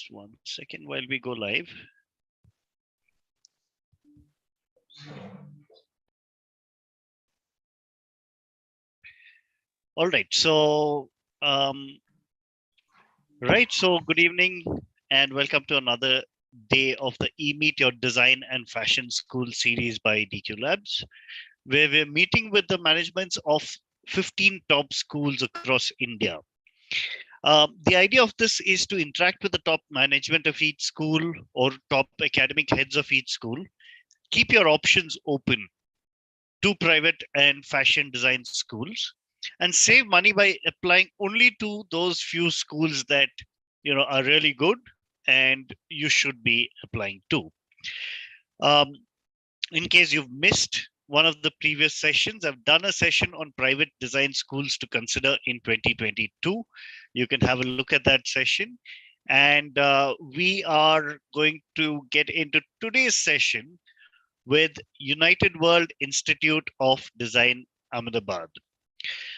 Just 1 second while we go live. All right. So, So good evening and welcome to another day of the E-Meet Your Design and Fashion School series by DQ Labs, where we're meeting with the managements of 15 top schools across India. The idea of this is to interact with the top management of each school or top academic heads of each school. Keep your options open to private and fashion design schools and save money by applying only to those few schools that are really good and you should be applying to. In case you've missed one of the previous sessions, I've done a session on private design schools to consider in 2022. You can have a look at that session. And we are going to get into today's session with United World Institute of Design, Ahmedabad.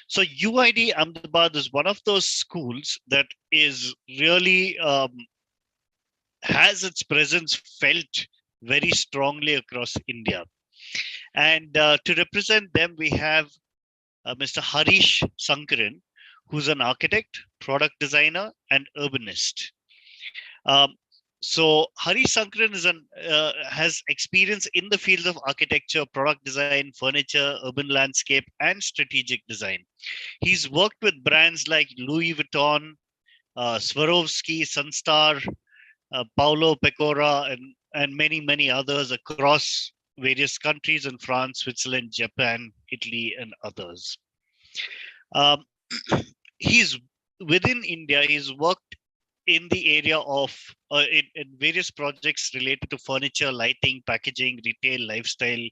So UID Ahmedabad is one of those schools that is really has its presence felt very strongly across India. And to represent them, we have Mr. Harish Sankaran, who's an architect, product designer, and urbanist. So Harish Sankaran has experience in the fields of architecture, product design, furniture, urban landscape, and strategic design. He's worked with brands like Louis Vuitton, Swarovski, Sunstar, Paolo Pecora, and many others across various countries in France, Switzerland, Japan, Italy, and others. He's within India. He's worked in the area of in various projects related to furniture, lighting, packaging, retail, lifestyle,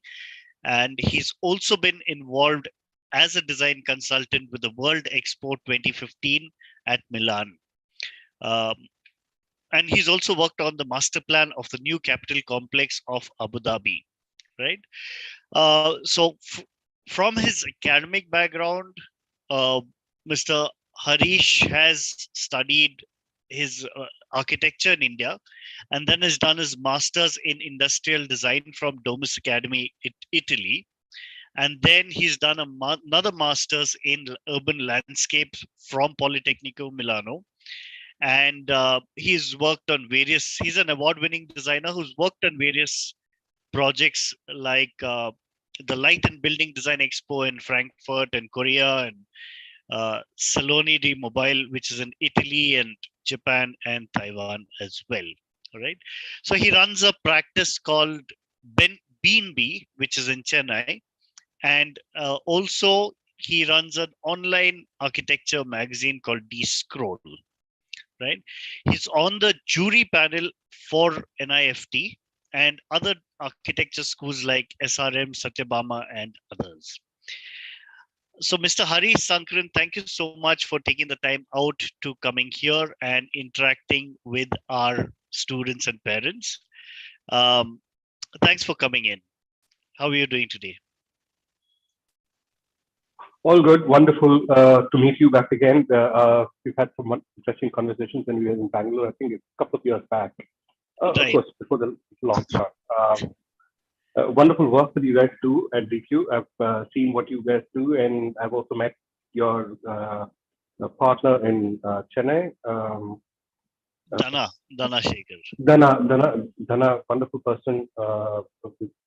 and he's also been involved as a design consultant with the World Expo 2015 at Milan. And he's also worked on the master plan of the new capital complex of Abu Dhabi, right? So from his academic background, Mr. Harish has studied his architecture in India and then has done his master's in industrial design from Domus Academy, Italy. And then he's done another master's in urban landscape from Politecnico Milano. And he's worked on he's an award-winning designer who's worked on various projects like the Light and Building Design Expo in Frankfurt and Korea, and Saloni di Mobile, which is in Italy and Japan and Taiwan as well. All right. So he runs a practice called BNB, which is in Chennai. And also he runs an online architecture magazine called D-Scroll. Right. He's on the jury panel for NIFT and other architecture schools like SRM, Satyabama, and others. So Mr. Harish Sankaran, thank you so much for taking the time out to coming here and interacting with our students and parents. Thanks for coming in. How are you doing today? All good, wonderful to meet you back again. We've had some interesting conversations when we were in Bangalore, I think a couple of years back. Right. Of course, before the lockdown. Wonderful work that you guys do at DQ. I've seen what you guys do, and I've also met your partner in Chennai. Dana Shekhar. Dana, wonderful person.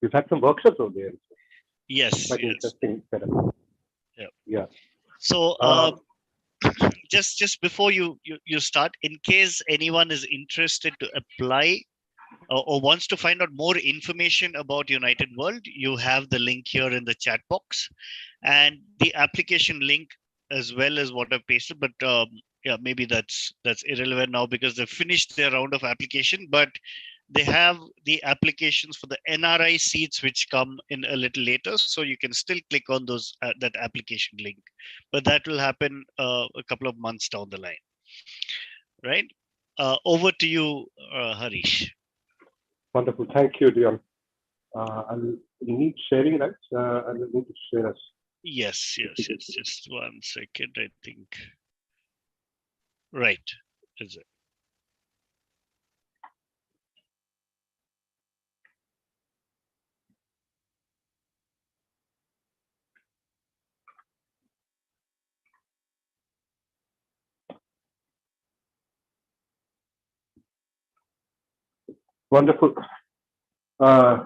We've had some workshops over there. Yes. Quite interesting setup. Yeah. So just before you start, in case anyone is interested to apply or wants to find out more information about United World, you have the link here in the chat box and the application link as well as what I've pasted. But yeah, maybe that's irrelevant now because they've finished their round of application, but they have the applications for the NRI seats which come in a little later, so you can still click on those that application link, but that will happen a couple of months down the line, right? Over to you, Harish. Wonderful, thank you, Dion. I'll need sharing, right? I will need to share us. Yes. Just 1 second, I think. Right, is it? Wonderful. Uh,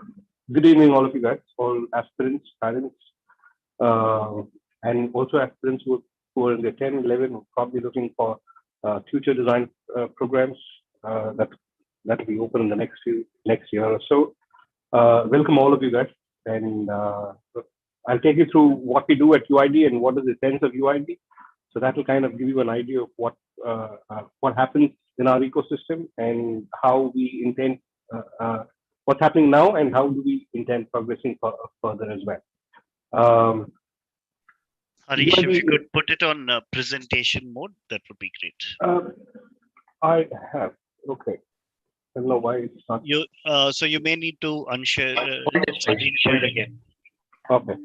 Good evening, all of you guys, all aspirants, parents, uh, and also aspirants who are in their 10, 11, who are probably looking for future design programs that will be open in the next year or so. Welcome all of you guys, and I'll take you through what we do at UID and what is the sense of UID. So that will kind of give you an idea of what happens in our ecosystem and how we intend what's happening now and how do we intend progressing further as well. Harish, if you could put it on presentation mode, that would be great. I have. Okay. I don't know why it's not. So you may need to unshare screen share again. Okay.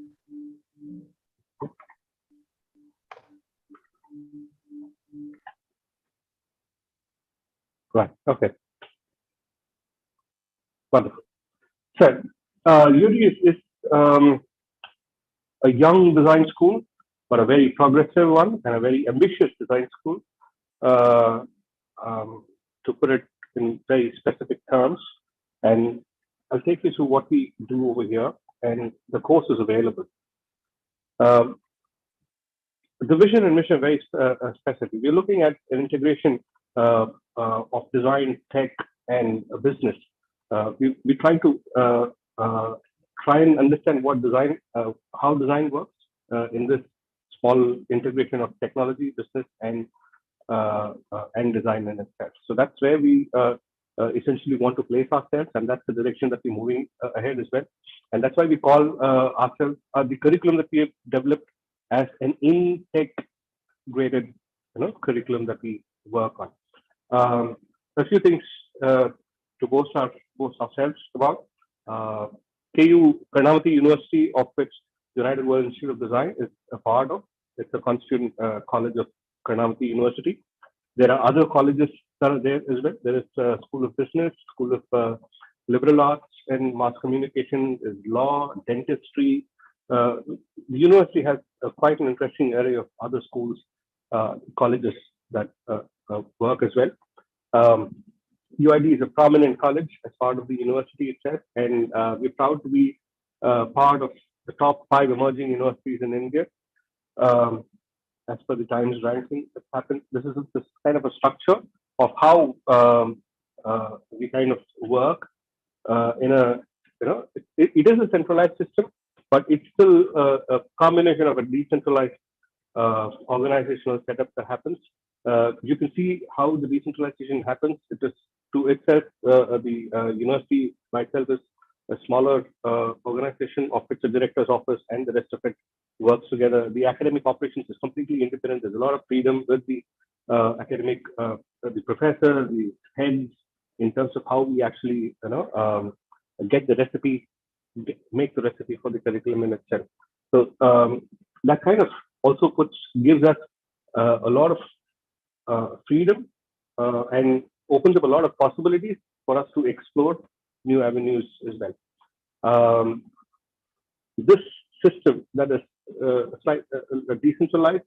Right. Okay. Wonderful. So, UD is a young design school, but a very progressive one and a very ambitious design school. To put it in very specific terms, and I'll take you through what we do over here, and the course is available. The vision and mission are very specific. We're looking at an integration of design, tech, and business. We're trying to try and understand what design, how design works in this small integration of technology, business, and design in itself. So that's where we essentially want to place ourselves, and that's the direction that we're moving ahead as well. And that's why we call ourselves the curriculum that we have developed as an integrated, curriculum that we work on. A few things to boast ourselves about. KU, Karnavati University, of which United World Institute of Design is a part of. It's a constituent college of Karnavati University. There are other colleges that are there as well. There is School of Business, School of Liberal Arts and Mass Communication, is law, dentistry. The university has quite an interesting array of other schools, colleges that work as well. UID is a prominent college as part of the university itself, and we're proud to be part of the top 5 emerging universities in India. As per the Times ranking that happened, this is this kind of a structure of how we kind of work in a, it is a centralized system, but it's still a combination of a decentralized organizational setup that happens. You can see how the decentralization happens. It is to itself, the university by itself is a smaller organization of which the director's office and the rest of it works together. The academic operations is completely independent. There's a lot of freedom with the academic, the professor, the heads, in terms of how we actually, get the recipe, make the recipe for the curriculum in itself. So that kind of also gives us a lot of freedom and opens up a lot of possibilities for us to explore new avenues as well. This system that is decentralized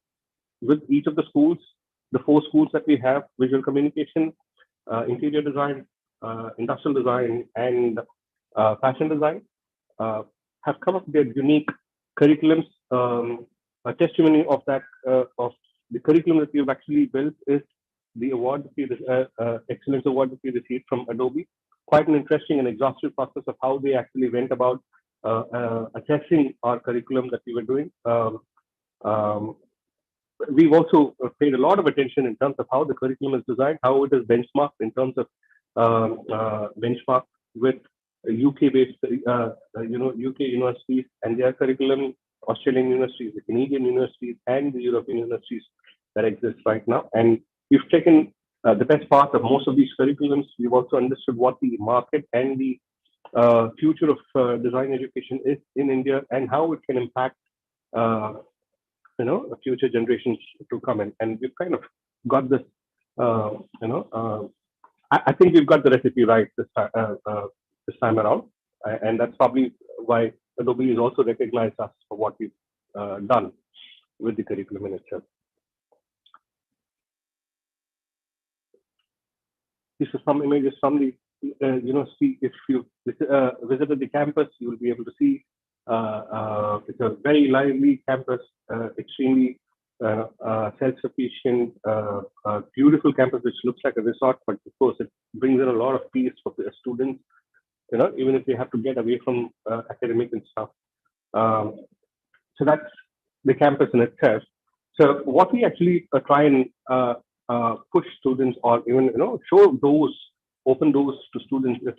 with each of the schools, the 4 schools that we have: visual communication, interior design, industrial design, and fashion design, have come up with their unique curriculums. A testimony of that, of the curriculum that we've actually built, is the award that we excellence award that we received from Adobe. Quite an interesting and exhaustive process of how they actually went about assessing our curriculum that we were doing. We've also paid a lot of attention in terms of how the curriculum is designed, how it is benchmarked in terms of benchmark with UK-based, UK universities and their curriculum, Australian universities, the Canadian universities, and the European universities that exist right now. And we've taken the best part of most of these curriculums. We've also understood what the market and the future of design education is in India and how it can impact, future generations to come in. And we've kind of got this, I think we've got the recipe right this time around. And that's probably why Adobe has also recognized us for what we've done with the curriculum in itself. These are some images from the see if you visited the campus, you will be able to see it's a very lively campus, extremely self-sufficient, beautiful campus which looks like a resort, but of course it brings in a lot of peace for the students. Even if they have to get away from academic and stuff. Um, so that's the campus in itself. So what we actually try and push students, or even show doors, open doors to students, is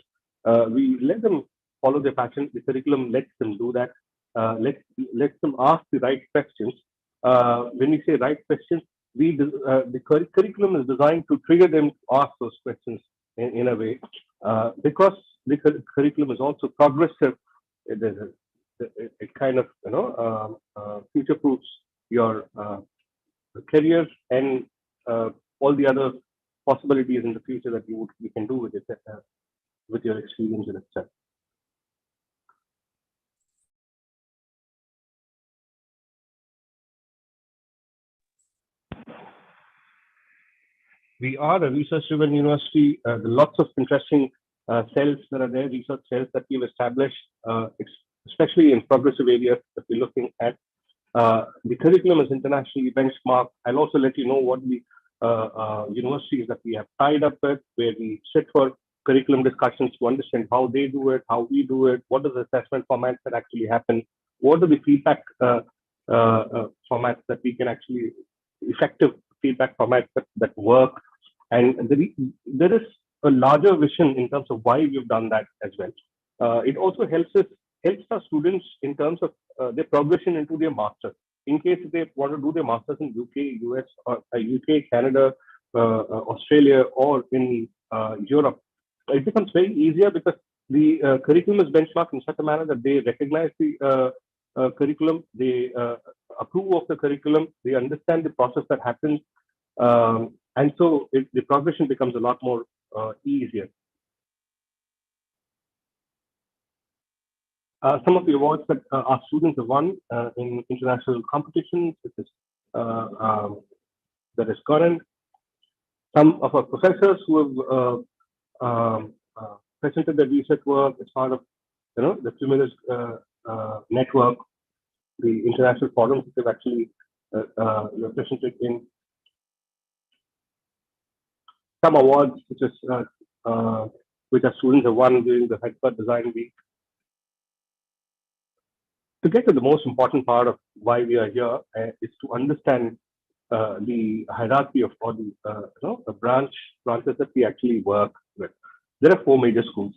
we let them follow their passion. The curriculum lets them do that. Let them ask the right questions. When we say right questions, the curriculum is designed to trigger them to ask those questions in a way, because the curriculum is also progressive. It kind of future proofs your career and all the other possibilities in the future that you can do with it, with your experience in itself. We are a research-driven university. There are lots of interesting cells that are there, research cells that we've established, especially in progressive areas that we're looking at. The curriculum is internationally benchmarked. I'll also let you know what the universities that we have tied up with, where we sit for curriculum discussions to understand how they do it, how we do it, what are the assessment formats that actually happen, what are the feedback formats that we can actually, effective feedback formats that work. And there is a larger vision in terms of why we've done that as well. It also helps our students in terms of their progression into their masters. In case they want to do their masters in UK, US, or UK, Canada, Australia, or in Europe, it becomes very easier because the curriculum is benchmarked in such a manner that they recognize the curriculum, they approve of the curriculum, they understand the process that happens, and so the progression becomes a lot more easier. Some of the awards that our students have won in international competitions, that is current. Some of our professors who have presented their research work as part of the Syllabus network, the international forums that they've actually presented in. Some awards which our students have won during the Hyderabad Design Week. To get to the most important part of why we are here is to understand the hierarchy of all the branches that we actually work with. There are 4 major schools: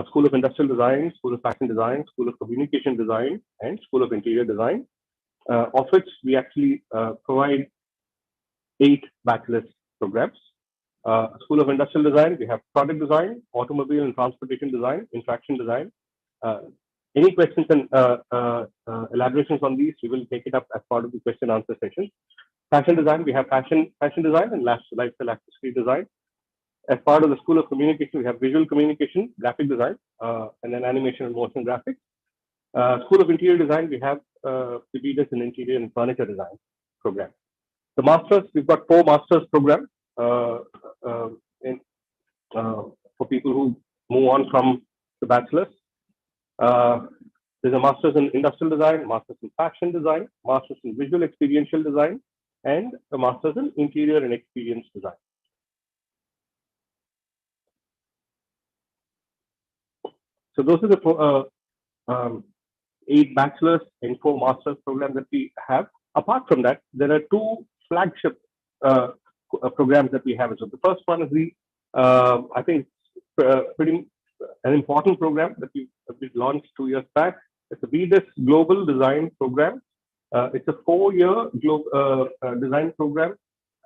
School of Industrial Design, School of Fashion Design, School of Communication Design, and School of Interior Design, of which we actually provide 8 bachelor's programs. School of Industrial Design, we have product design, automobile and transportation design, interaction design. Any questions and elaborations on these, we will take it up as part of the question answer session. Fashion design, we have fashion design and lifestyle accessory design. As part of the School of Communication, we have visual communication, graphic design, and then animation and motion graphics. School of Interior Design, we have the leaders in interior and furniture design program. The masters, we've got 4 masters programs for people who move on from the bachelor's. There's a master's in industrial design, master's in fashion design, master's in visual experiential design, and a master's in interior and experience design. So those are the 8 bachelor's and 4 master's programs that we have. Apart from that, there are 2 flagship programs that we have. So the first one is I think pretty an important program that we launched 2 years back. It's a BDIS Global Design Program. It's a 4-year design program,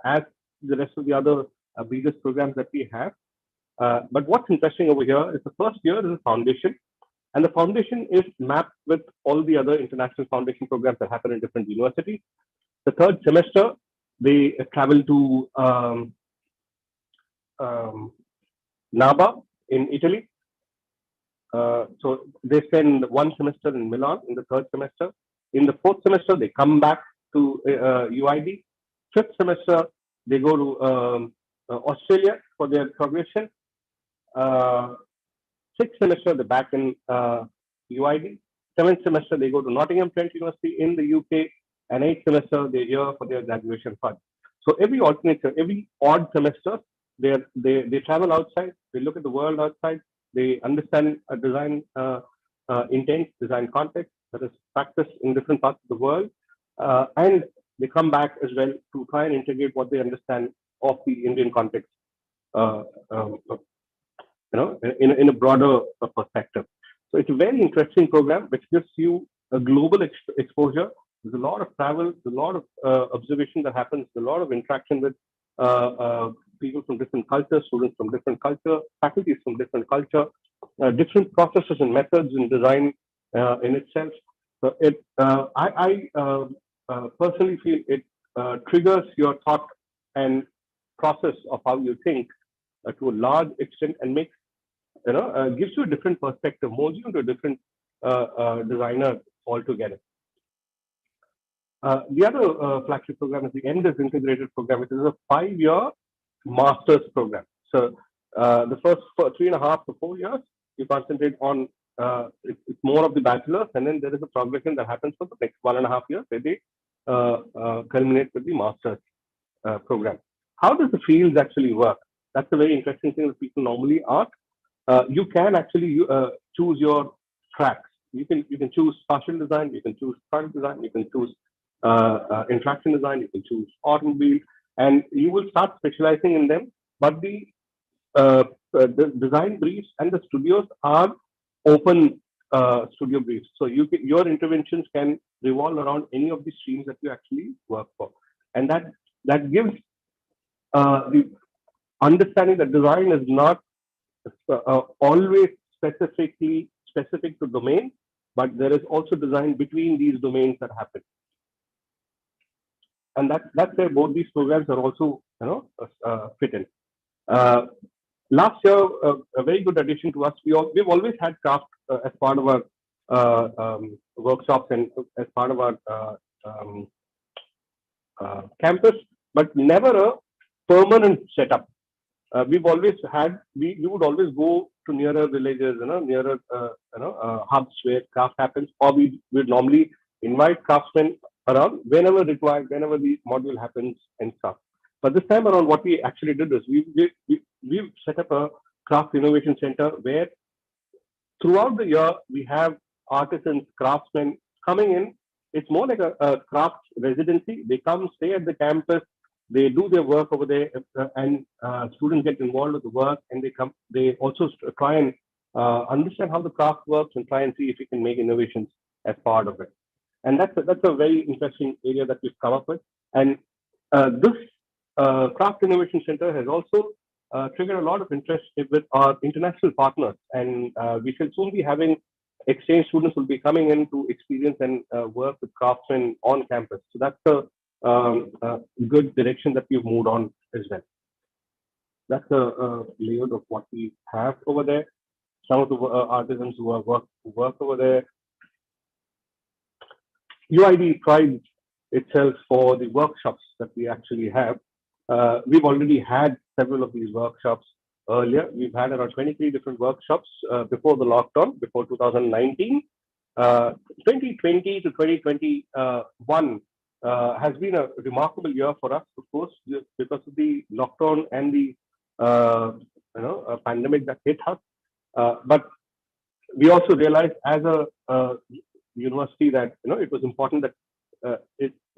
as the rest of the other BDIS programs that we have. But what's interesting over here is the first year is a foundation, and the foundation is mapped with all the other international foundation programs that happen in different universities. The third semester, they travel to NABA in Italy. So they spend 1 semester in Milan in the 3rd semester. In the 4th semester, they come back to UID. 5th semester, they go to Australia for their progression. Sixth semester, they're back in UID. Seventh semester, they go to Nottingham Trent University in the UK. And eighth semester, they're here for their graduation fund. So every odd semester, they travel outside, they look at the world outside, they understand design intent, design context, that is practice in different parts of the world. And they come back as well to try and integrate what they understand of the Indian context, uh, um, in a broader perspective. So it's a very interesting program which gives you a global exposure. There's a lot of travel, there's a lot of observation that happens, a lot of interaction with uh, uh, people from different cultures, students from different culture, faculties from different culture, different processes and methods in design in itself. So I personally feel it triggers your thought and process of how you think to a large extent and makes gives you a different perspective, molds you into a different designer altogether. The other flagship program is the MDiv integrated program, which is a 5-year master's program. So the first 3.5 to 4 years, you concentrate on it's more of the bachelor's, and then there is a progression that happens for the next 1.5 years where they culminate with the master's program. How does the fields actually work? That's a very interesting thing that people normally ask. You can actually choose your tracks. You can choose partial design, you can choose product design, you can choose interaction design, you can choose automobile, and you will start specializing in them. But the design briefs and the studios are open studio briefs, so your interventions can revolve around any of the streams that you actually work for, and that gives the understanding that design is not always specific to domain, but there is also design between these domains that happen, and that's where both these programs are also fit in. Uh, Last year, a very good addition to us. We've always had craft as part of our workshops and as part of our um, campus, but never a permanent setup. We've always had we would always go to nearer villages, nearer hubs where craft happens, or we would normally invite craftsmen around whenever required, whenever the module happens and stuff. But this time around, what we actually did is we've set up a craft innovation center where throughout the year we have artisans, craftsmen coming in. It's more like a craft residency. They come, stay at the campus, they do their work over there, and students get involved with the work, and they also try and understand how the craft works and try and see if we can make innovations as part of it. And that's a very interesting area that we've come up with. And this craft innovation center has also triggered a lot of interest with our international partners, and we shall soon be having exchange students will be coming in to experience and work with craftsmen on campus. So that's a good direction that we've moved on as well. That's a layout of what we have over there. Some of the artisans who work over there. UID prides itself for the workshops that we actually have. We've already had several of these workshops earlier. We've had around 23 different workshops before the lockdown, before 2019. 2020 to 2021 has been a remarkable year for us, of course, because of the lockdown and the pandemic that hit us. But we also realized as a university that it was important that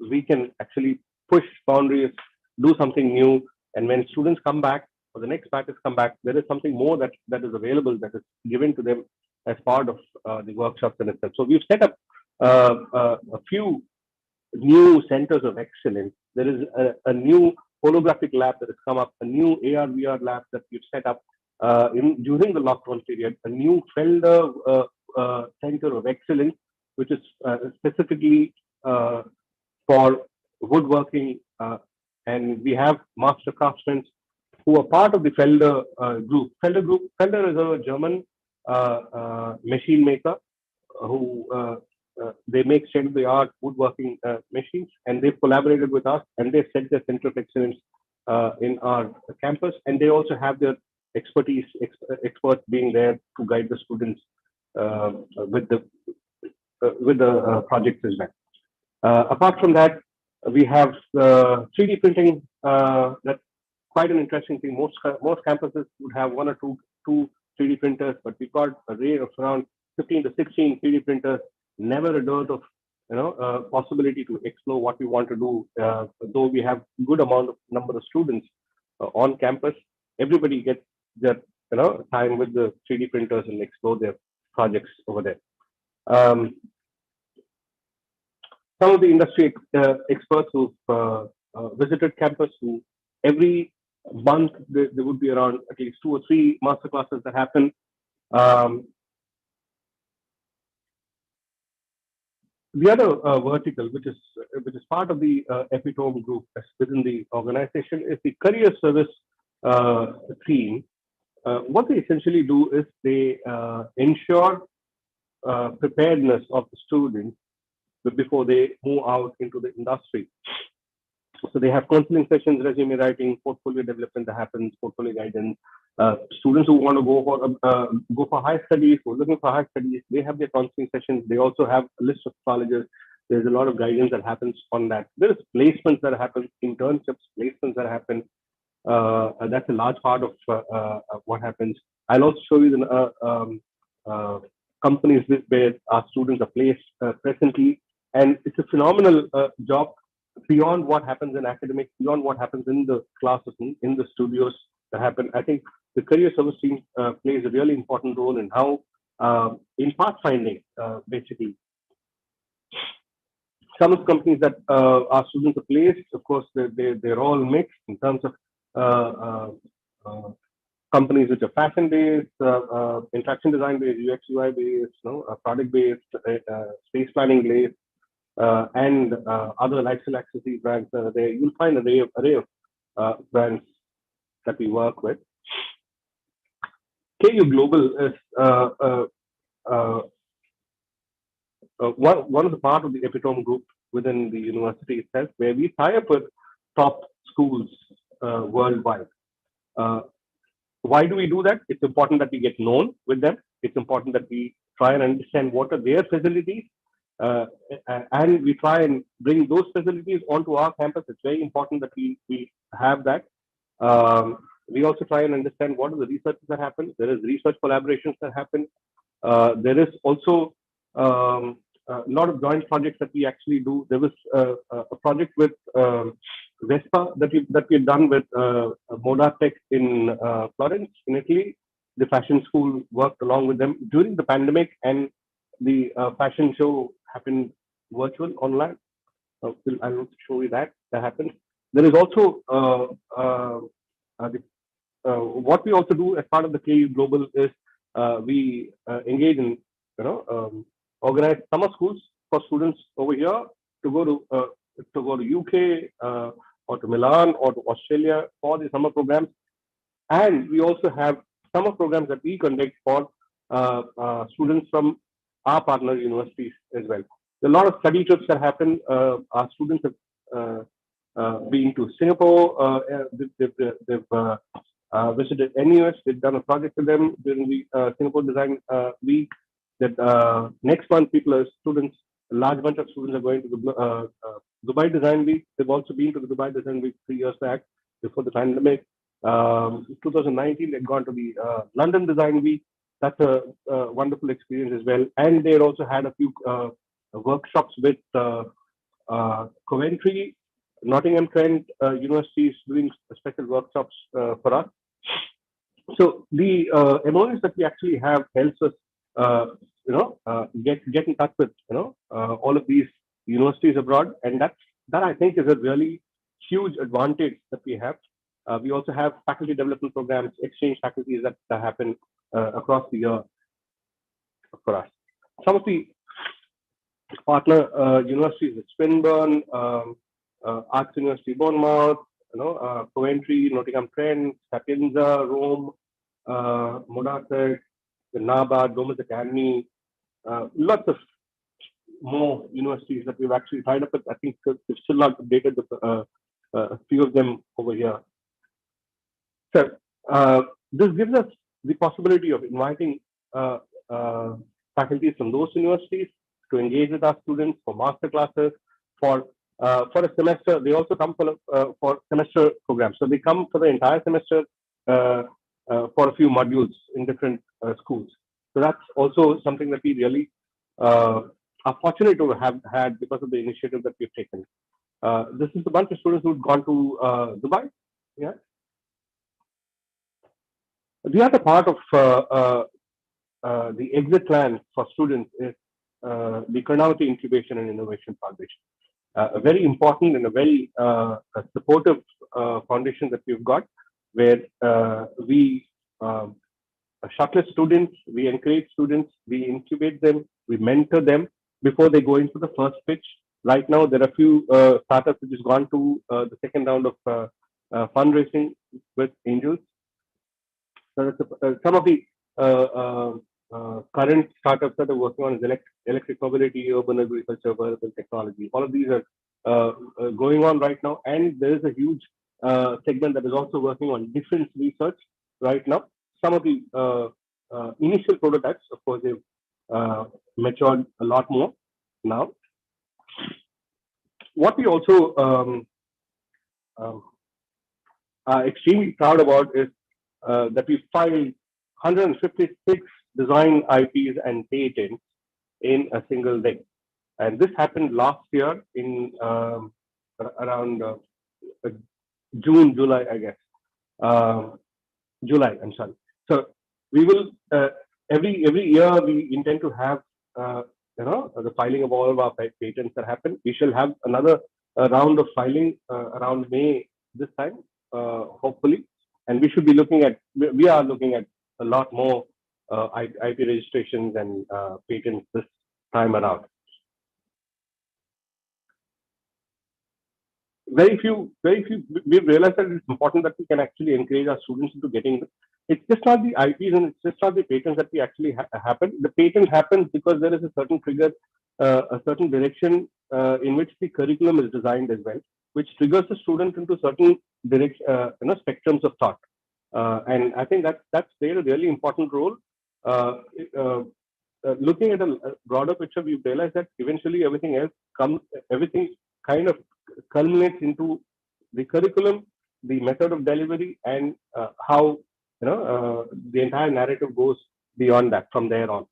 we can actually push boundaries, do something new, and when students come back or the next batches come back, there is something more that is available, that is given to them as part of the workshops in itself. So we've set up a few new centers of excellence. There is a new holographic lab that has come up, a new AR/VR lab that we've set up during the lockdown period, a new Felder Center of Excellence, which is specifically for woodworking, and we have master craftsmen who are part of the Felder group. Felder is a German machine maker who they make state-of-the-art woodworking machines, and they've collaborated with us, and they've set their center of excellence in our campus, and they also have their experts being there to guide the students with the projects as well. Apart from that, we have 3D printing. That's quite an interesting thing. Most campuses would have one or two 3D printers, but we've got a array of around 15 to 16 3D printers. Never a dearth of possibility to explore what we want to do. Though we have good amount of number of students on campus, everybody gets their time with the 3D printers and explore their projects over there. Some of the industry experts who've visited campus, who every month there would be around at least 2 or 3 masterclasses that happen. The other vertical, which is part of the epitome group within the organization, is the career service team. What they essentially do is they ensure preparedness of the students before they move out into the industry. So they have counseling sessions, resume writing, portfolio development that happens, portfolio guidance. Students who want to go for high studies, who are looking for high studies, they have their counseling sessions. They also have a list of colleges. There's a lot of guidance that happens on that. There is placements that happen, internships, placements that happen. That's a large part of what happens. I'll also show you the companies where our students are placed presently. And it's a phenomenal job beyond what happens in academics, beyond what happens in the classes, in the studios that happen. I think the career service team plays a really important role in how, in pathfinding, basically. Some of the companies that our students are placed, of course, they're all mixed in terms of companies which are fashion-based, interaction design-based, UX, UI-based, product-based, space planning-based, and other lifestyle accessories brands. There you'll find an array of brands that we work with. KU Global is one of the part of the epitome group within the university itself, where we tie up with top schools worldwide. Why do we do that? It's important that we get known with them. It's important that we try and understand what are their facilities, and we try and bring those facilities onto our campus. It's very important that we have that. We also try and understand what are the researches that happen. There is research collaborations that happen. There is also a lot of joint projects that we actually do. There was a project with Vespa that we've done with Moda Tech in Florence, in Italy. The fashion school worked along with them during the pandemic, and the fashion show happened virtual online. I'll show you that happened. There is also what we also do as part of the KU Global is we engage in organize summer schools for students over here to go to UK or to Milan or to Australia for the summer programs, and we also have summer programs that we conduct for students from our partner universities as well. There are a lot of study trips that happen. Our students have been to Singapore. They've visited NUS. They've done a project with them during the Singapore Design Week. That next month, a large bunch of students are going to the Dubai Design Week. They've also been to the Dubai Design Week 3 years back before the pandemic. 2019, they've gone to the London Design Week. That's a wonderful experience as well. And they also had a few workshops with Coventry, Nottingham Trent universities doing special workshops for us. So the MOUs that we actually have helps us, get in touch with all of these universities abroad, and that I think is a really huge advantage that we have. We also have faculty development programs, exchange faculties that happen across the year for us. Some of the partner universities at Swinburne, Arts University Bournemouth, Coventry, Nottingham Trent, Sapienza, Rome, Moda, NABA, Gomez Academy, lots of more universities that we've actually tied up with. I think we've still not updated a few of them over here. So This gives us the possibility of inviting faculties from those universities to engage with our students for master classes, for a semester. They also come for semester programs. So they come for the entire semester for a few modules in different schools. So that's also something that we really are fortunate to have had because of the initiative that we've taken. This is a bunch of students who've gone to Dubai. Yeah. The other part of the exit plan for students is the Karnavati Incubation and Innovation Foundation. A very important and a very supportive foundation that we've got, where we shortlist students, we encourage students, we incubate them, we mentor them before they go into the first pitch. Right now, there are a few startups which has gone to the second round of fundraising with angels. So some of the current startups that are working on is electric mobility, urban agriculture, wearable technology. All of these are going on right now, and there is a huge segment that is also working on defense research right now. Some of the initial prototypes, of course, they've matured a lot more now. What we also are extremely proud about is that we filed 156 design IPs and patents in a single day. And this happened last year in around June, July, I guess. July, I'm sorry. So we will every year we intend to have the filing of all of our patents that happen. We shall have another round of filing around May this time, hopefully, and we should be looking at. We are looking at a lot more IP registrations and patents this time around. Very few. We've realized that it's important that we can actually encourage our students into getting this. It's just not the IPs and it's just not the patents that we actually happen. The patent happens because there is a certain trigger, a certain direction in which the curriculum is designed as well, which triggers the student into certain direction, spectrums of thought. And I think that's played a really important role. Looking at a broader picture, we've realized that eventually everything kind of culminates into the curriculum, the method of delivery, and how the entire narrative goes beyond that from there on.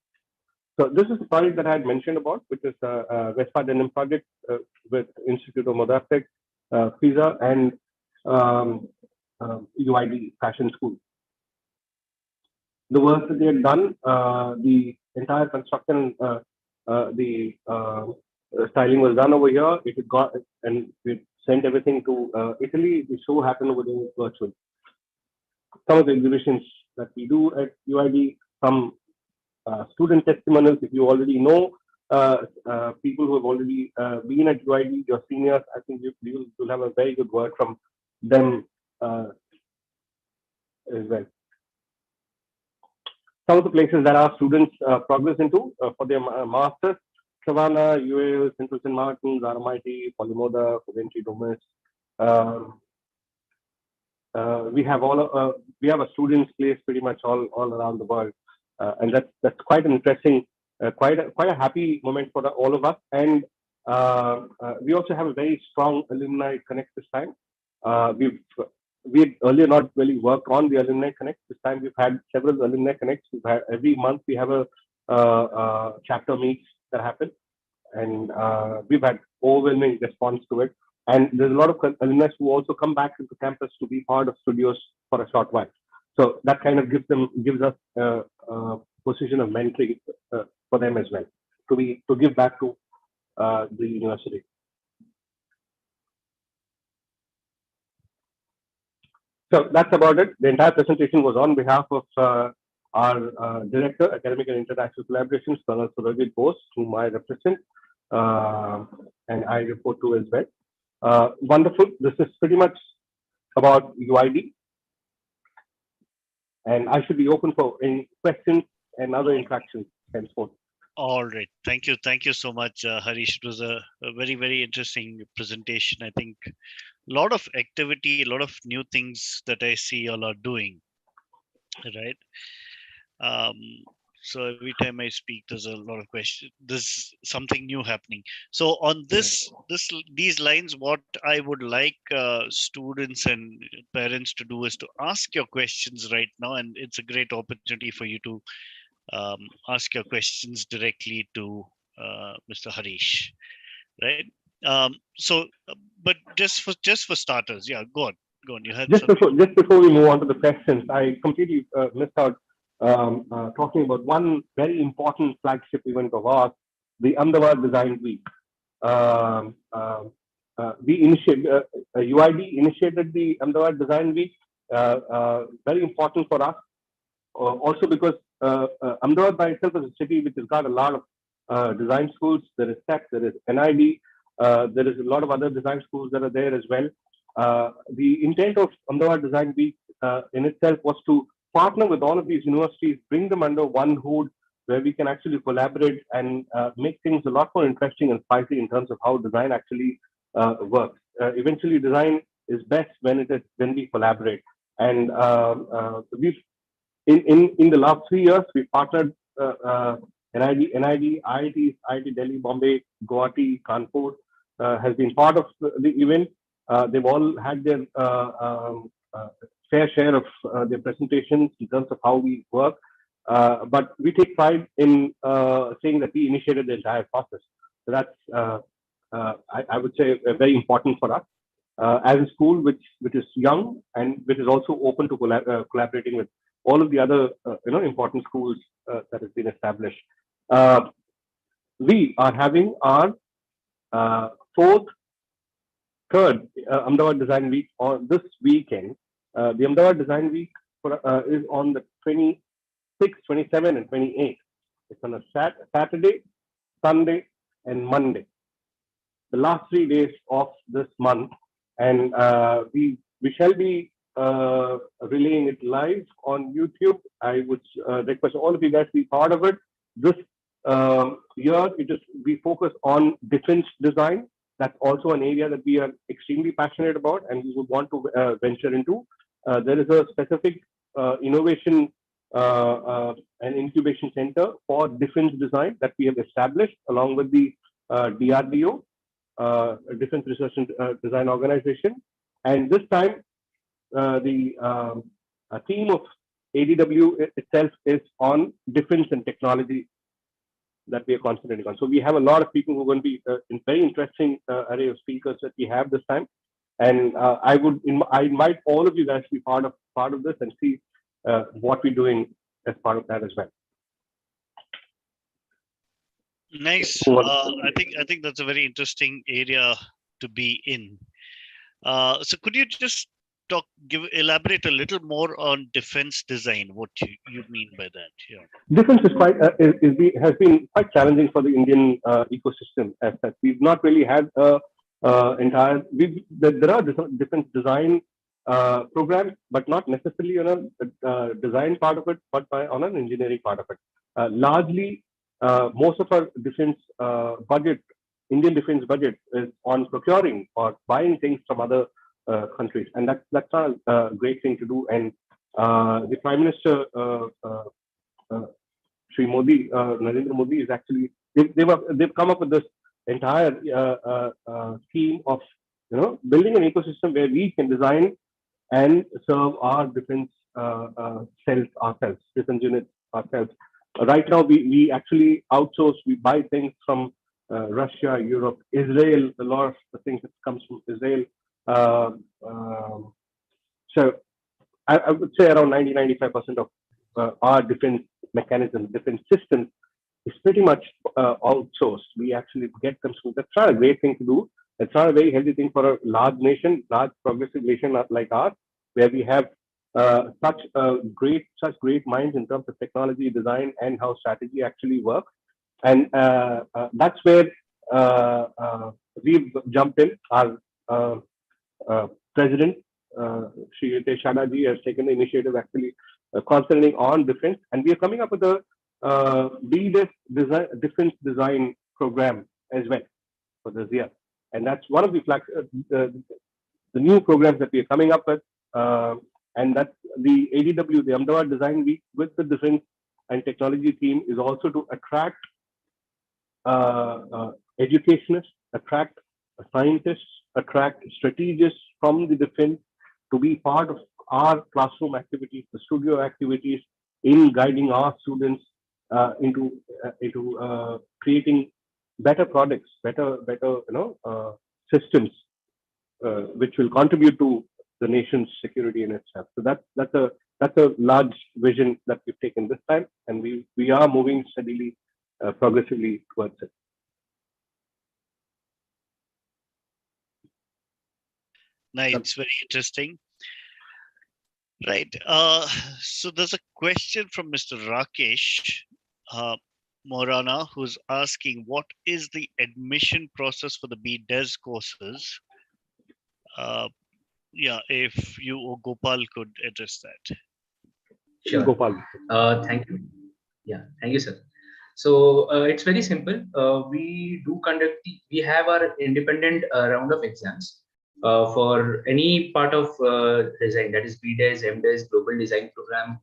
So this is the project that I had mentioned about, which is Vespa Denim project with Institute of Modern PISA and UID Fashion School. The work that they had done, the entire construction, the styling was done over here. It had got and we sent everything to Italy. The show happened over there virtual. Some of the exhibitions that we do at UID, some student testimonials. If you already know people who have already been at UID, your seniors, I think you will have a very good word from them as well. Some of the places that our students progress into for their masters: Savannah, UAL, Central St. Martin's, RMIT, Polymoda, Coventry, Domus. We have a students' place pretty much all around the world, and that's quite an interesting, quite a happy moment for all of us. And we also have a very strong Alumni Connect this time. We had earlier not really worked on the Alumni Connect. This time we've had several Alumni Connects. Every month we have a chapter meets that happen, and we've had overwhelming response to it. And there's a lot of alumni who also come back into campus to be part of studios for a short while. So that kind of gives us a position of mentoring for them as well, to give back to the university. So that's about it. The entire presentation was on behalf of our Director, Academic and International Collaborations, Colonel Surajit Bose, whom I represent and I report to as well. Wonderful. This is pretty much about UID. And I should be open for any questions and other interactions henceforth. All right. Thank you. Thank you so much, Harish. It was a very, very interesting presentation. I think a lot of activity, a lot of new things that I see y'all are doing. right? Um, so every time I speak, there's a lot of questions. There's something new happening. So on these lines, what I would like students and parents to do is to ask your questions right now, and it's a great opportunity for you to ask your questions directly to Mr. Harish, right? But just for starters, yeah, go on, go on. You had something. Just before we move on to the questions, I completely missed out talking about one very important flagship event of ours, the Ahmedabad Design Week. Um, um, UID initiated the Ahmedabad Design Week. Very important for us, also because Ahmedabad by itself is a city which has got a lot of design schools. There is tech, there is NID, there is a lot of other design schools that are there as well. The intent of Ahmedabad Design Week in itself was to partner with all of these universities, bring them under one hood, where we can actually collaborate and make things a lot more interesting and spicy in terms of how design actually works. Eventually, design is best when we collaborate. And we've in the last 3 years, we partnered NID, IIT Delhi, Bombay, Guwahati, Kanpur has been part of the event. They've all had their fair share of their presentations in terms of how we work. But we take pride in saying that we initiated the entire process. So that's, I would say, very important for us as a school which is young and which is also open to collaborating with all of the other important schools that has been established. Uh, we are having our fourth, third Ahmedabad Design Week on this weekend. The Ahmedabad Design Week is on the 26th, 27th, and 28th. It's on a Saturday, Sunday, and Monday, the last 3 days of this month, and we shall be relaying it live on YouTube. I would request all of you guys to be part of it. This year, we focus on defense design. That's also an area that we are extremely passionate about, and we would want to venture into. There is a specific innovation and incubation center for defense design that we have established along with the DRDO, Defense Research and Design Organization. And this time, the theme of ADW itself is on defense and technology that we are concentrating on. So we have a lot of people who are going to be in very interesting array of speakers that we have this time. And I invite all of you guys to be part of this and see what we're doing as part of that as well. Nice. I think that's a very interesting area to be in. So could you just elaborate a little more on defense design? What you mean by that? Yeah. Defense is has been quite challenging for the Indian ecosystem as such. We've not really had entire. There are defense design programs, but not necessarily on a design part of it, but on an engineering part of it. Largely, most of our defense budget, Indian defense budget, is on procuring or buying things from other countries, and that's not a great thing to do. And the Prime Minister, Sri Modi, Narendra Modi, is actually they've come up with this entire scheme of building an ecosystem where we can design and serve our defense cells ourselves, defense units ourselves. Right now, we actually outsource. We buy things from Russia, Europe, Israel. A lot of the things that comes from Israel. So I would say around 90-95% of our defense mechanism, defense system is pretty much outsourced. We actually get them through. That's not a great thing to do. It's not a very healthy thing for a large nation, large progressive nation like ours, where we have such great minds in terms of technology, design, and how strategy actually works. And that's where we've jumped in. Our president, Sri Shadaji, has taken the initiative actually concentrating on defense, and we are coming up with a defense design program as well for this year. And that's one of the new programs that we are coming up with. And that's the ADW, the Ahmedabad Design Week, with the Defense and Technology team, is also to attract educationists, attract scientists, attract strategists from the defense to be part of our classroom activities, the studio activities, in guiding our students into creating better products, better systems, which will contribute to the nation's security in itself. So that's a large vision that we've taken this time, and we are moving steadily, progressively towards it. Nice, it's very interesting. Right. So there's a question from Mr. Rakesh Morana, who's asking, what is the admission process for the BDes courses? Yeah, if you or Gopal could address that. Sure. Gopal. Thank you. Yeah, thank you, sir. So it's very simple. We have our independent round of exams for any part of design, that is BDes, MDes, Global Design Program,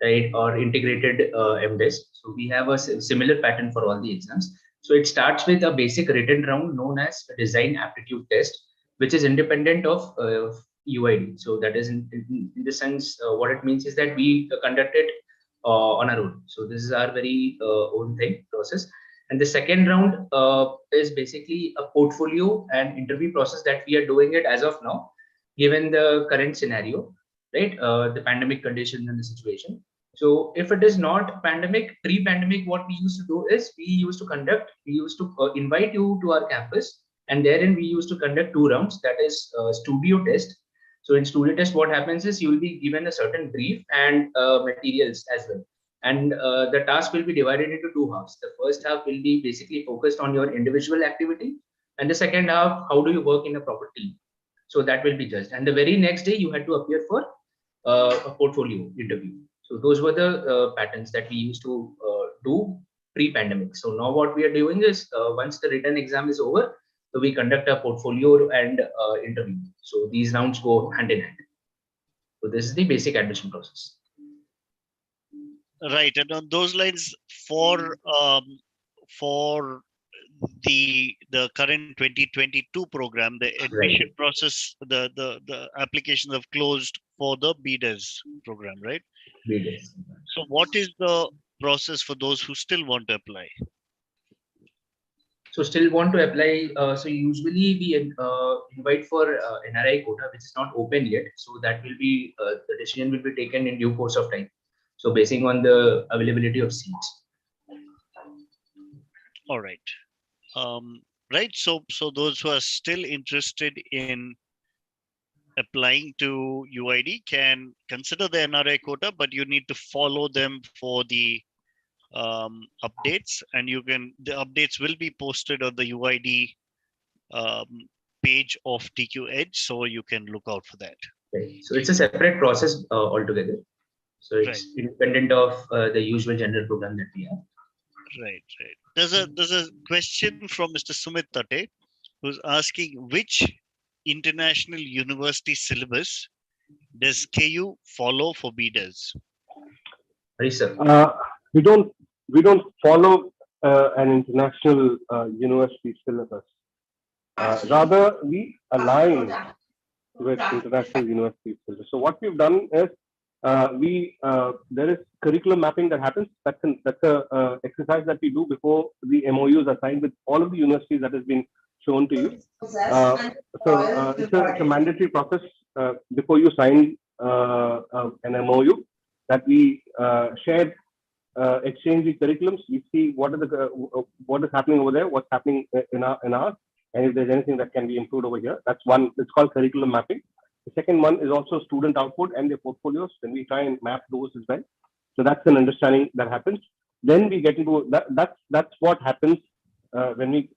right, or integrated MDes. So we have a similar pattern for all the exams. So it starts with a basic written round known as a design aptitude test, which is independent of UID. So that is in the sense, what it means is that we conduct it on our own. So this is our very own process. And the second round is basically a portfolio and interview process that we are doing it as of now, given the current scenario, right? The pandemic conditions and the situation. So if it is not pandemic, pre-pandemic, what we used to do is we used to invite you to our campus, and therein we used to conduct 2 rounds, that is studio test. So in studio test, what happens is you will be given a certain brief and materials as well. And the task will be divided into 2 halves. The first half will be basically focused on your individual activity. And the second half, how do you work in a proper team? So that will be judged. And the very next day, you had to appear for a portfolio interview. So those were the patterns that we used to do pre-pandemic. So now what we are doing is once the written exam is over, so we conduct a portfolio and interview. So these rounds go hand in hand. So this is the basic admission process. Right, and on those lines, for the current 2022 program, the admission process, the applications have closed for the BDes program, right? BDes. So what is the process for those who still want to apply? So still want to apply. So usually we invite for NRI quota, which is not open yet. So that will be the decision will be taken in due course of time. So basing on the availability of seats. All right. Right. So those who are still interested in applying to UID can consider the NRI quota, but you need to follow them for the updates, and the updates will be posted on the UID page of TQ Edge, so you can look out for that. Right. So it's a separate process altogether. So it's independent of the usual general program that we have. Right. There's a question from Mr. Sumit Tate, who's asking, which international university syllabus does KU follow for BDes? Right, sir. We don't follow an international university syllabus. Rather, we align with international university syllabus. So what we've done is there is curriculum mapping that happens. That's a exercise that we do before the MOUs are signed with all of the universities that has been shown to you. It's a mandatory process before you sign an MOU, that we share, exchange the curriculums. We see what is happening over there, what's happening in ours, and if there's anything that can be improved over here. That's one. It's called curriculum mapping. The second one is also student output and their portfolios. Then we try and map those as well. So that's an understanding that happens. Then we get into that. That's what happens when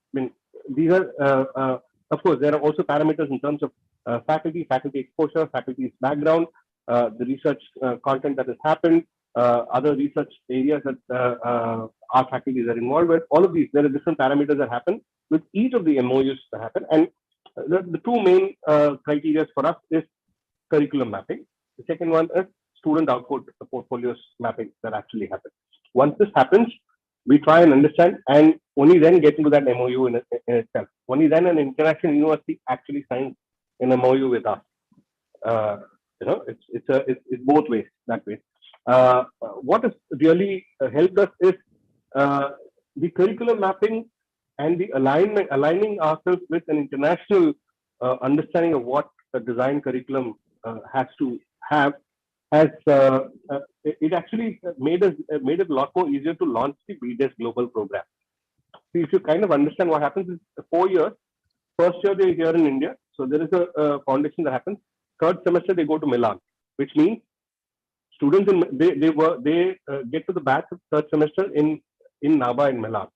these are. Of course, there are also parameters in terms of faculty exposure, faculty's background, the research content that has happened, other research areas that our faculties are involved with. All of these, there are different parameters that happen with each of the MOUs that happen. And the 2 main criteria for us is curriculum mapping. The second one is student output portfolios mapping that actually happens. Once this happens, we try and understand and only then get into that MOU in itself. Only then an international university actually signs an MOU with us. It's both ways that way. What has really helped us is the curriculum mapping and the aligning ourselves with an international understanding of what a design curriculum has to have it actually made it a lot more easier to launch the BDES global program. See, if you kind of understand what happens is 4 years. First year they're here in India, so there is a foundation that happens. Third semester they go to Milan, which means students get to the batch of third semester in NABA in Milan,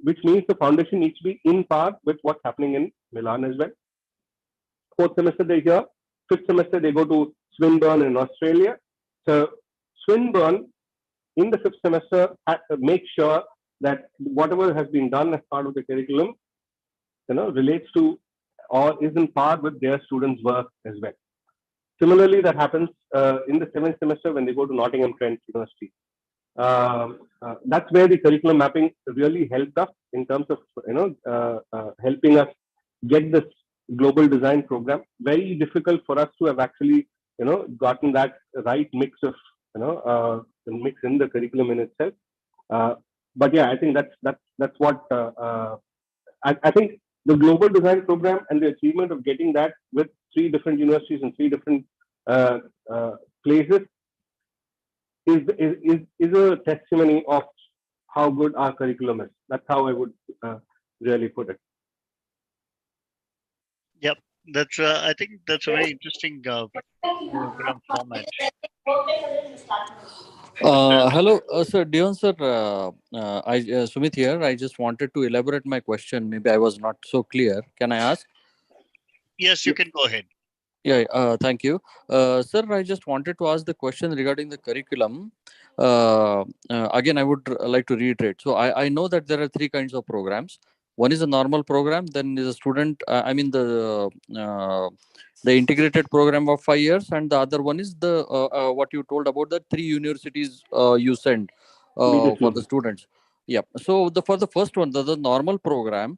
which means the foundation needs to be in par with what's happening in Milan as well. Fourth semester they're here. Fifth semester they go to Swinburne in Australia. So Swinburne in the fifth semester make sure that whatever has been done as part of the curriculum, relates to or is in par with their students' work as well. Similarly, that happens in the seventh semester when they go to Nottingham Trent University. That's where the curriculum mapping really helped us in terms of helping us get this global design program. Very difficult for us to have actually gotten that right mix of the mix in the curriculum in itself. But yeah, I think that's what I think the global design program and the achievement of getting that with 3 different universities and 3 different places is a testimony of how good our curriculum is. That's how I would really put it. Yep, that's I think that's a very interesting program format. Hello, sir, Dion sir. Sumit here. I just wanted to elaborate my question. Maybe I was not so clear. Can I ask? Yes, you can go ahead. Yeah, thank you. Sir, I just wanted to ask the question regarding the curriculum. Again, I would like to reiterate. So I know that there are 3 kinds of programs. One is a normal program, then is a student, the integrated program of 5 years, and the other one is the what you told about the 3 universities you send for the students. Yeah. So for the first one, the normal program,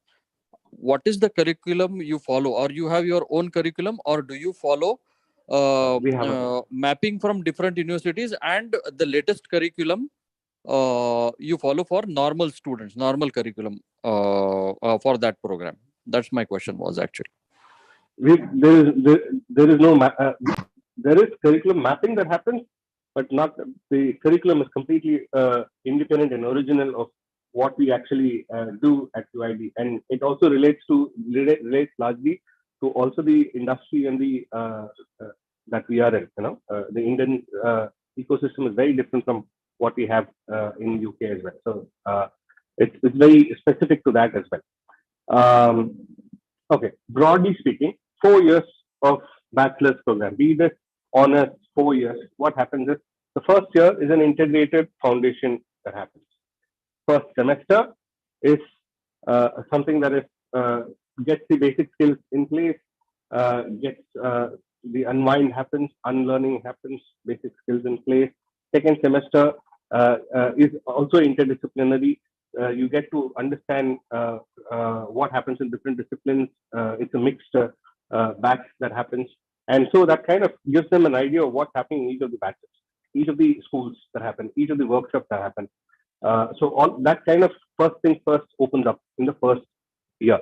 what is the curriculum you follow, or you have your own curriculum, or do you follow mapping from different universities and the latest curriculum you follow for normal students, normal curriculum for that program? That's my question was actually. There is no there is curriculum mapping that happens, but not the curriculum is completely independent and original of what we actually do at UID, and it also relates largely to also the industry and the that we are in. The Indian ecosystem is very different from what we have in UK as well. So it's very specific to that as well. Okay, broadly speaking, 4 years of bachelor's program. Be this honors 4 years. What happens is the first year is an integrated foundation that happens. First semester is something that is gets the basic skills in place, gets the unwind happens, unlearning happens, basic skills in place. Second semester is also interdisciplinary. You get to understand what happens in different disciplines. It's a mixed batch that happens, and so that kind of gives them an idea of what's happening in each of the batches, each of the schools that happen, each of the workshops that happen. So all that kind of first thing first opens up in the first year.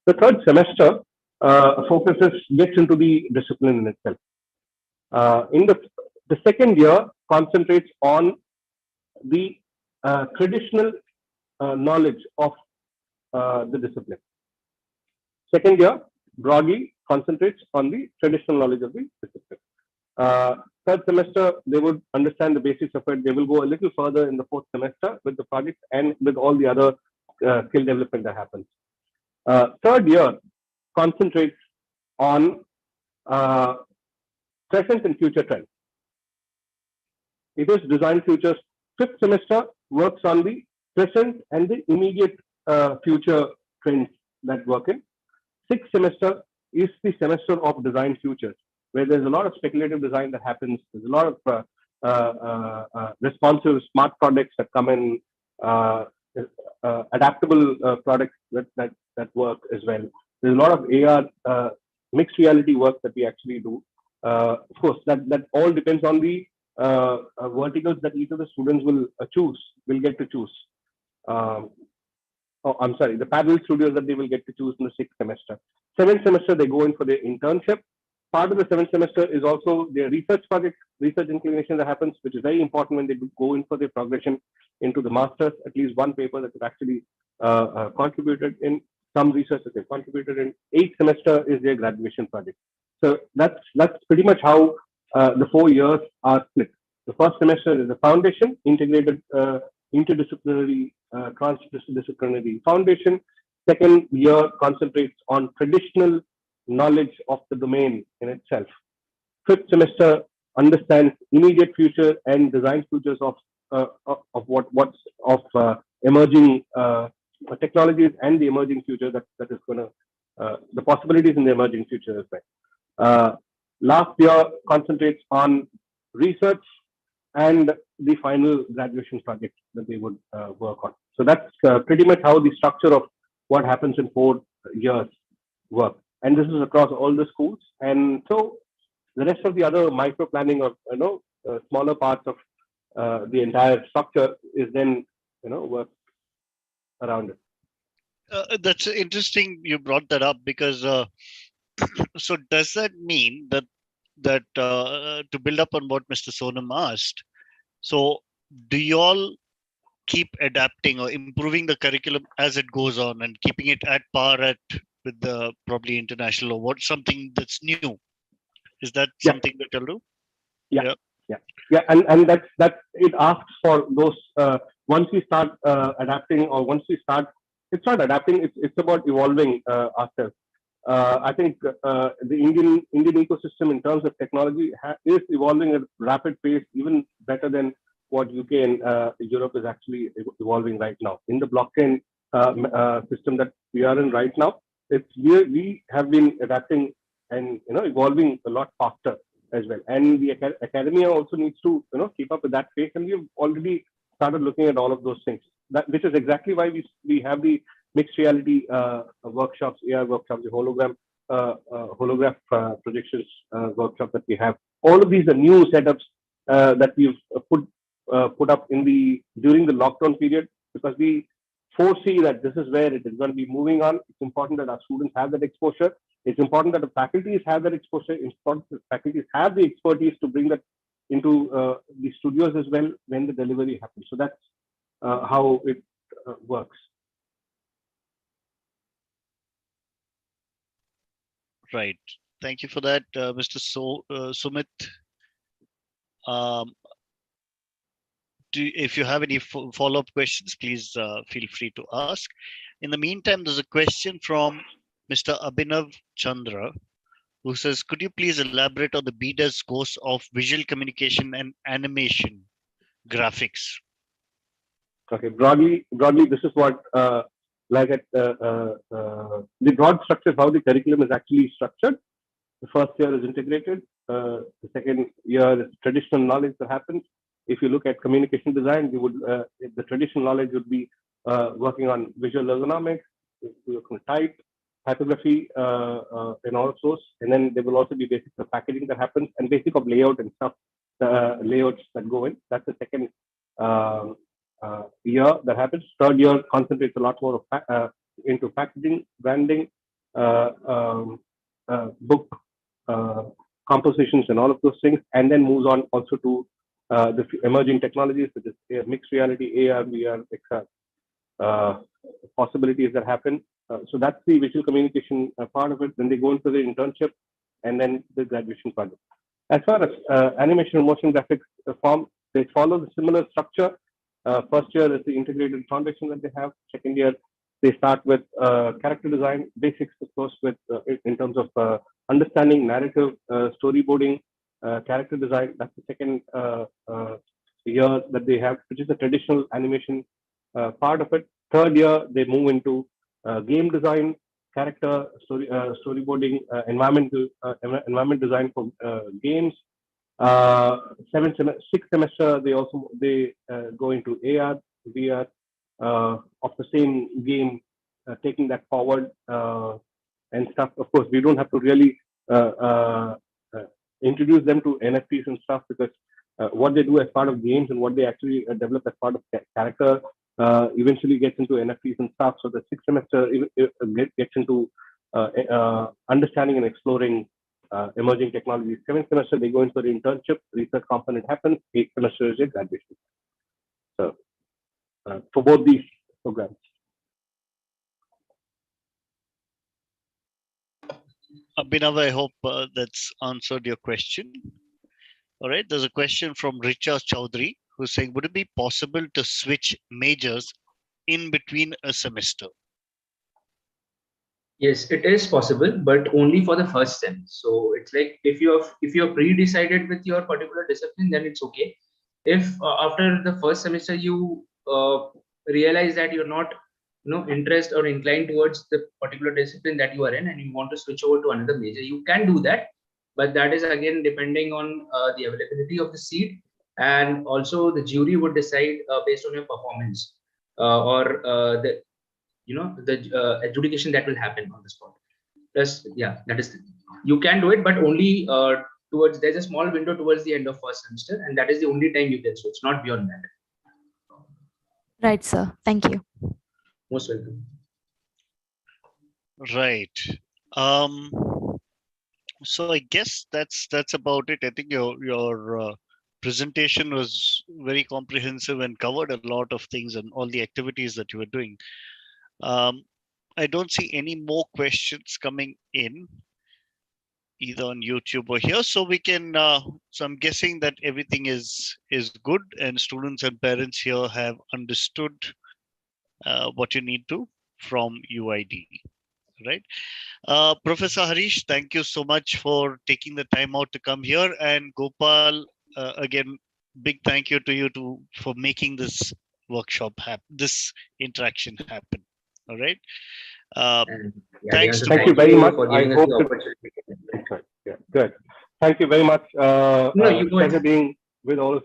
The third semester gets into the discipline in itself. In the second year concentrates on the traditional knowledge of the discipline. Second year broadly concentrates on the traditional knowledge of the discipline. Third semester, they would understand the basics of it. They will go a little further in the fourth semester with the projects and with all the other skill development that happens. Third year concentrates on present and future trends. It is design futures. Fifth semester works on the present and the immediate future trends that work in. Sixth semester is the semester of design futures, where there's a lot of speculative design that happens. There's a lot of responsive smart products that come in, adaptable products that work as well. There's a lot of AR mixed reality work that we actually do. Of course, that all depends on the verticals that each of the students will get to choose. I'm sorry, the parallel studios that they will get to choose in the 6th semester. 7th semester, they go in for their internship. Part of the 7th semester is also their research project, research inclination that happens, which is very important when they go in for their progression into the master's. At least one paper that is actually contributed in, some research that they've contributed in. 8th semester is their graduation project. So that's pretty much how the 4 years are split. The first semester is the foundation, integrated interdisciplinary, transdisciplinary foundation. Second year concentrates on traditional knowledge of the domain in itself. 5th semester understands immediate future and design futures of emerging technologies and the emerging future that is going to the possibilities in the emerging future as well. Last year concentrates on research and the final graduation project that they would work on. So that's pretty much how the structure of what happens in 4 years work. And this is across all the schools. And so the rest of the other micro planning of smaller parts of the entire structure is then work around it. That's interesting. You brought that up because so does that mean that to build up on what Mr. Sonam asked? So do you all keep adapting or improving the curriculum as it goes on and keeping it at par with the probably international, or what, something that's new? Is that something that you'll do? Yeah. And that it asks for those once we start adapting, or once we start, it's not adapting, it's about evolving ourselves. I think the Indian ecosystem in terms of technology is evolving at a rapid pace, even better than what UK and Europe is actually evolving right now. In the blockchain system that we are in right now, we have been adapting and evolving a lot faster as well. And the academia also needs to keep up with that pace. And we've already started looking at all of those things. Which is exactly why we have the mixed reality workshops, AR workshops, the holograph projections workshop that we have. All of these are new setups that we've put up during the lockdown period, because we foresee that this is where it is going to be moving on. It's important that our students have that exposure. It's important that the faculties have that exposure. It's important that faculties have the expertise to bring that into the studios as well when the delivery happens. So that's how it works. Right. Thank you for that, Mr. Sumit. If you have any follow-up questions, please feel free to ask. In the meantime, there's a question from Mr. Abhinav Chandra, who says, could you please elaborate on the BDES course of visual communication and animation graphics? Okay, broadly, this is what the broad structure of how the curriculum is actually structured. The first year is integrated. The second year is traditional knowledge that happens. If you look at communication design, the traditional knowledge would be working on visual ergonomics, type, typography, and all of those. And then there will also be basics of packaging that happens, and basic of layout and stuff, layouts that go in. That's the second year that happens. Third year concentrates a lot more into packaging, branding, book compositions, and all of those things, and then moves on also to the emerging technologies such as mixed reality, AR, VR, XR, possibilities that happen. So that's the visual communication part of it. Then they go into the internship and then the graduation project. As far as animation and motion graphics form, they follow the similar structure. First year is the integrated foundation that they have. Second year, they start with character design, basics, of course, with in terms of understanding narrative, storyboarding, character design. That's the second year that they have, which is the traditional animation part of it. Third year, they move into game design, character, storyboarding, environment design for games. Sixth semester, they go into AR, VR of the same game, taking that forward and stuff. Of course, we don't have to really uh, introduce them to NFTs and stuff, because what they do as part of games and what they actually develop as part of character eventually gets into NFTs and stuff. So the sixth semester gets into understanding and exploring emerging technologies. Seventh semester, they go into the internship, research component happens. Eighth semester is a graduation. So for both these programs. Abhinav, I hope that's answered your question. All right, there's a question from Richa Chaudhary who's saying, would it be possible to switch majors in between a semester? Yes, it is possible, but only for the first sem. So it's like if you're pre-decided with your particular discipline, then it's okay. If after the first semester you realize that you're not interested or inclined towards the particular discipline that you are in, and you want to switch over to another major, you can do that. But that is again depending on the availability of the seat, and also the jury would decide based on your performance or the adjudication that will happen on the spot. Plus, yeah, that is you can do it, but only towards, there's a small window towards the end of first semester, and that is the only time you can switch, not beyond that. Right, sir. Thank you. Most welcome. Right. So I guess that's about it. I think your presentation was very comprehensive and covered a lot of things and all the activities that you were doing. I don't see any more questions coming in, either on YouTube or here. So we can. So I'm guessing that everything is good, and students and parents here have understood what you need to from UID, right? Professor Harish, thank you so much for taking the time out to come here, and Gopal, again, big thank you to you for making this workshop happen, this interaction happen. All right. And Thanks to thank you very much. for I giving us hope the opportunity. yeah, good. Thank you very much. You go Pleasure ahead. being with all of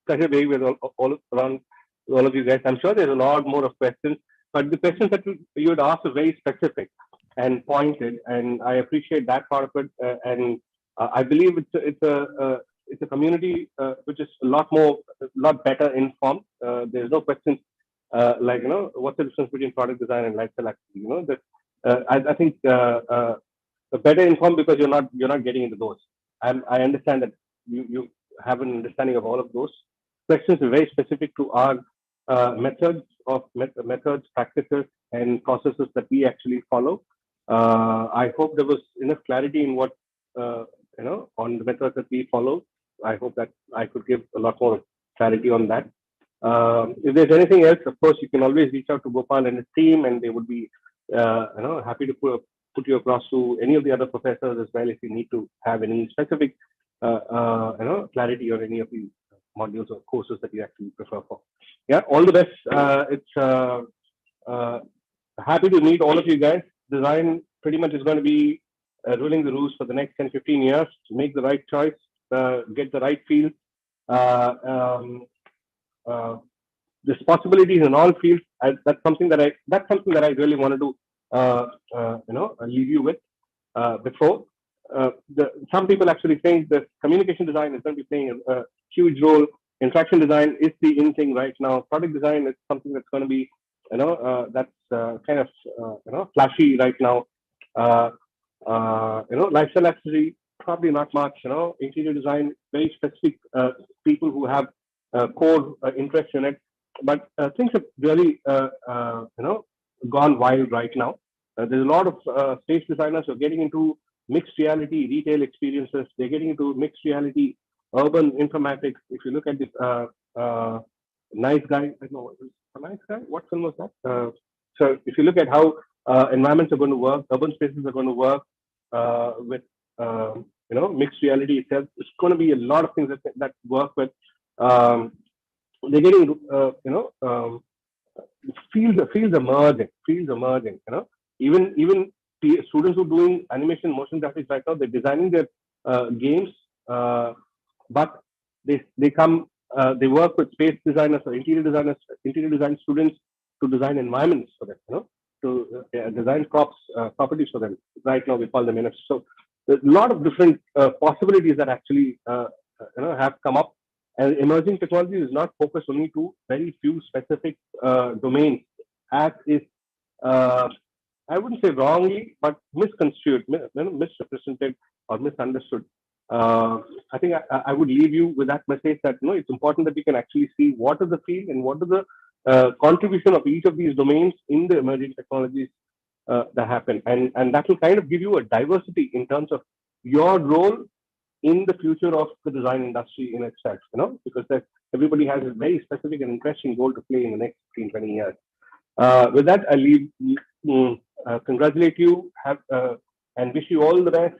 pleasure being with all around all of you guys. I'm sure there's a lot more of questions, but the questions that you would ask are very specific and pointed, and I appreciate that part of it. And I believe it's a community which is a lot better informed. There's no questions like what's the difference between product design and lifestyle activity. I think better informed because you're not getting into those. I understand that you have an understanding of all of those questions are very specific to our methods, practices, and processes that we actually follow. I hope there was enough clarity in what on the methods that we follow. I hope that I could give a lot more clarity on that. If there's anything else, of course, you can always reach out to Gopal and his team, and they would be happy to put you across to any of the other professors as well if you need to have any specific clarity on any of the modules or courses that you actually prefer for. Yeah, all the best. It's happy to meet all of you guys. Design pretty much is going to be ruling the roost for the next 10-15 years. Make the right choice, get the right field. There's possibilities in all fields. That's something that I really wanted to leave you with before. Some people actually think that communication design is going to be playing a huge role. Interaction design is the in thing right now. Product design is something that's going to be, that's kind of flashy right now. Lifestyle accessory, probably not much. Interior design, very specific people who have core interest in it. But things have really, gone wild right now. There's a lot of space designers who are getting into mixed reality retail experiences. They're getting into mixed reality urban informatics. If you look at this Nice Guy, I don't know what was a Nice Guy. What film was that? So if you look at how environments are going to work, urban spaces are going to work with mixed reality itself. It's going to be a lot of things that work with. They're getting fields emerging. Even students who are doing animation, motion graphics right now, they're designing their games, but they come they work with space designers or interior designers, interior design students to design environments for them, to design properties for them. Right now we call them NFTs. So there's a lot of different possibilities that actually have come up. And emerging technology is not focused only to very few specific domains, as is I wouldn't say wrongly, but misconstrued, misrepresented, or misunderstood. I think I would leave you with that message that it's important that we can actually see what is the field and what is the contribution of each of these domains in the emerging technologies that happen, and that will kind of give you a diversity in terms of your role in the future of the design industry in itself. Because everybody has a very specific and interesting role to play in the next 15, 20 years. With that, I leave. Congratulate you, and wish you all the best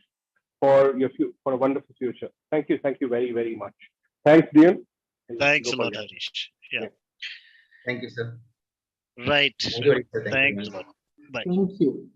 for a wonderful future. Thank you very, very much. Thanks, Dian. Thanks a lot, Harish. Yeah. Thank you, sir. Right. Thank you, sir. Thanks a lot. Bye. Thank you.